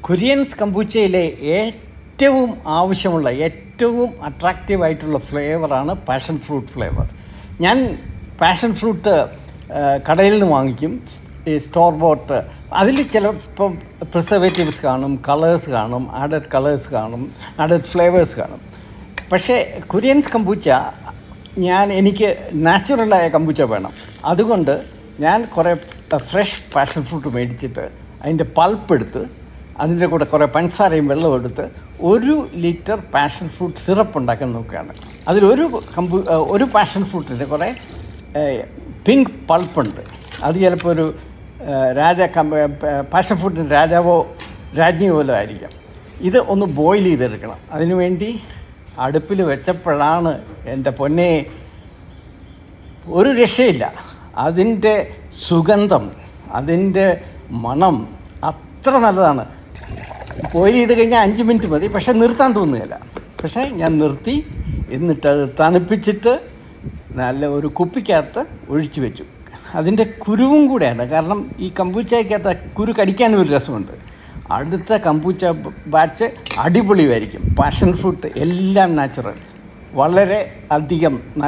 കൊറിയൻസ് കമ്പൂച്ചയിലെ ഏറ്റവും ആവശ്യമുള്ള ഏറ്റവും അട്രാക്റ്റീവായിട്ടുള്ള ഫ്ലേവറാണ് പാഷൻ ഫ്രൂട്ട് ഫ്ലേവർ. ഞാൻ പാഷൻ ഫ്രൂട്ട് കടയിൽ നിന്ന് വാങ്ങിക്കും, ഈ സ്റ്റോർ ബോട്ട്. അതിൽ ചിലപ്പം പ്രിസർവേറ്റീവ്സ് കാണും, കളേഴ്സ് കാണും, ആഡഡ് കളേഴ്സ് കാണും, ആഡഡ് ഫ്ലേവേഴ്സ് കാണും. പക്ഷേ കൊറിയൻസ് കമ്പൂച്ച എനിക്ക് നാച്ചുറലായ കമ്പൂച്ച വേണം. അതുകൊണ്ട് ഞാൻ കുറേ ഫ്രഷ് പാഷൻ ഫ്രൂട്ട് മേടിച്ചിട്ട് അതിൻ്റെ പൾപ്പ് എടുത്ത് അതിൻ്റെ കൂടെ കുറേ പഞ്ചസാരയും വെള്ളവും എടുത്ത് 1 ലിറ്റർ പാഷൻ ഫ്രൂട്ട് സിറപ്പ് ഉണ്ടാക്കാൻ നോക്കുകയാണ്. ഒരു പാഷൻ ഫ്രൂട്ടിൻ്റെ കുറേ പിങ്ക് പൾപ്പുണ്ട്. അത് ചിലപ്പോൾ ഒരു പാഷൻ ഫ്രൂട്ടിൻ്റെ രാജാവോ രാജ്ഞിയോ പോലും ആയിരിക്കാം. ഇത് ഒന്ന് ബോയിൽ ചെയ്തെടുക്കണം. അതിനുവേണ്ടി അടുപ്പിൽ വെച്ചപ്പോഴാണ് എൻ്റെ പൊന്നെ ഒരു രക്ഷയില്ല. അതിൻ്റെ സുഗന്ധം, അതിൻ്റെ മണം അത്ര നല്ലതാണ്. ബോയിൽ ചെയ്ത് കഴിഞ്ഞാൽ 5 മിനിറ്റ് മതി, പക്ഷേ നിർത്താൻ തോന്നുകയില്ല. പക്ഷേ ഞാൻ നിർത്തി. എന്നിട്ടത് തണുപ്പിച്ചിട്ട് നല്ല ഒരു കുപ്പിക്കകത്ത് ഒഴിച്ചു വെച്ചു. അതിൻ്റെ കുരുവും കൂടെയാണ്, കാരണം ഈ കമ്പൂച്ചയ്ക്കകത്ത് കുരു കടിക്കാനും ഒരു രസമുണ്ട്. അടുത്ത കമ്പൂച്ച ബാച്ച് അടിപൊളിയായിരിക്കും. പാഷൻ ഫ്രൂട്ട് എല്ലാം നാച്ചുറൽ, വളരെ അധികം നല്ല